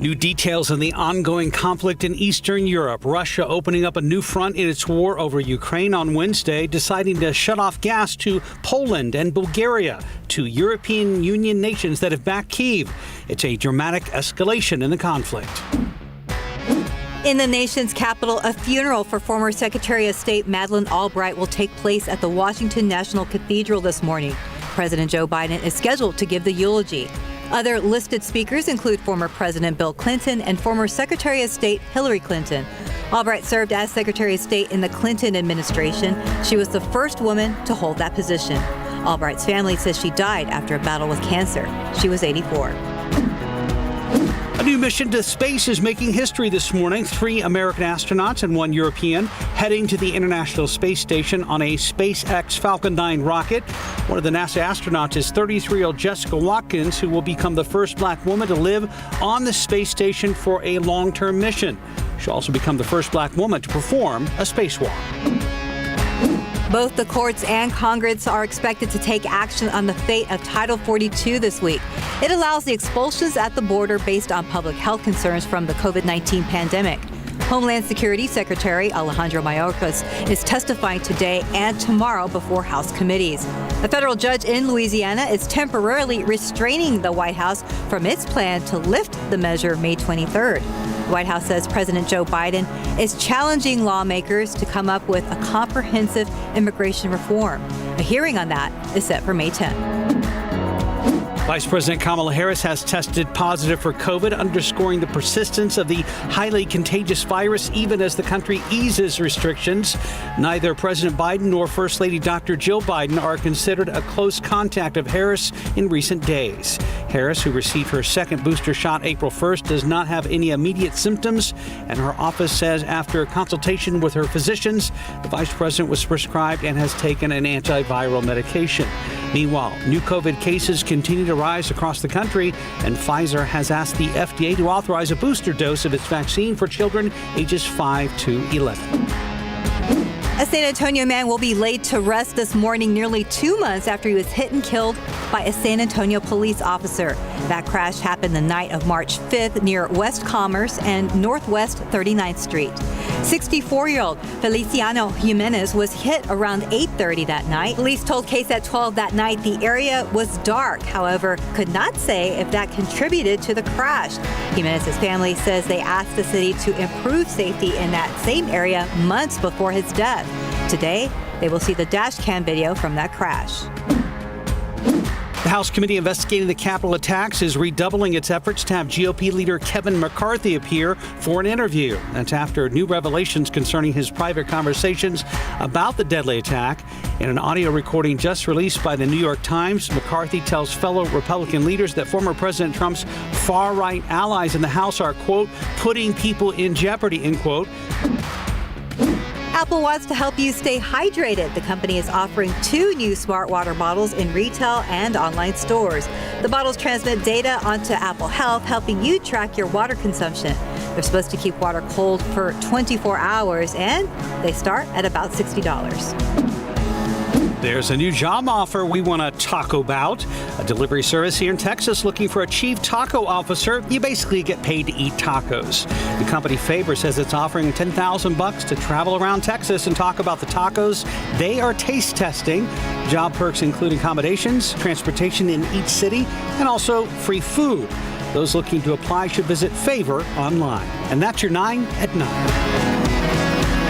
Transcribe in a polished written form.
New details on the ongoing conflict in Eastern Europe. Russia opening up a new front in its war over Ukraine on Wednesday, deciding to shut off gas to Poland and Bulgaria, two European Union nations that have backed Kyiv. It's a dramatic escalation in the conflict. In the nation's capital, a funeral for former Secretary of State Madeleine Albright will take place at the Washington National Cathedral this morning. President Joe Biden is scheduled to give the eulogy. Other listed speakers include former President Bill Clinton and former Secretary of State Hillary Clinton. Albright served as Secretary of State in the Clinton administration. She was the first woman to hold that position. Albright's family says she died after a battle with cancer. She was 84. A new mission to space is making history this morning. 3 American astronauts and 1 European heading to the International Space Station on a SpaceX Falcon 9 rocket. One of the NASA astronauts is 33-year-old Jessica Watkins, who will become the first black woman to live on the space station for a long-term mission. She'll also become the first black woman to perform a spacewalk. Both the courts and Congress are expected to take action on the fate of Title 42 this week. It allows the expulsions at the border based on public health concerns from the COVID-19 pandemic. Homeland Security Secretary Alejandro Mayorkas is testifying today and tomorrow before House committees. A federal judge in Louisiana is temporarily restraining the White House from its plan to lift the measure May 23rd. The White House says President Joe Biden is challenging lawmakers to come up with a comprehensive immigration reform. A hearing on that is set for May 10th. Vice President Kamala Harris has tested positive for COVID, underscoring the persistence of the highly contagious virus even as the country eases restrictions. Neither President Biden nor First Lady Dr. Jill Biden are considered a close contact of Harris in recent days. Harris, who received her second booster shot April 1st, does not have any immediate symptoms, and her office says after consultation with her physicians, the vice president was prescribed and has taken an antiviral medication. Meanwhile, new COVID cases continue to rise across the country, and Pfizer has asked the FDA to authorize a booster dose of its vaccine for children ages 5 to 11. A San Antonio man will be laid to rest this morning nearly 2 months after he was hit and killed by a San Antonio police officer. That crash happened the night of March 5th near West Commerce and Northwest 39th Street. 64-year-old Feliciano Jimenez was hit around 8:30 that night. Police told KSAT 12 that night the area was dark, however, could not say if that contributed to the crash. Jimenez's family says they asked the city to improve safety in that same area months before his death. Today, they will see the dash cam video from that crash. The House committee investigating the Capitol attacks is redoubling its efforts to have GOP leader Kevin McCarthy appear for an interview. That's after new revelations concerning his private conversations about the deadly attack. In an audio recording just released by the New York Times, McCarthy tells fellow Republican leaders that former President Trump's far-right allies in the House are, quote, putting people in jeopardy, end quote. Apple wants to help you stay hydrated. The company is offering 2 new smart water bottles in retail and online stores. The bottles transmit data onto Apple Health, helping you track your water consumption. They're supposed to keep water cold for 24 hours, and they start at about $60. There's a new job offer we want to talk about. A delivery service here in Texas looking for a chief taco officer. You basically get paid to eat tacos. The company Faber says it's offering $10,000 to travel around Texas and talk about the tacos they are taste testing. Job perks include accommodations, transportation in each city, and also free food. Those looking to apply should visit Faber online. And that's your 9 at 9.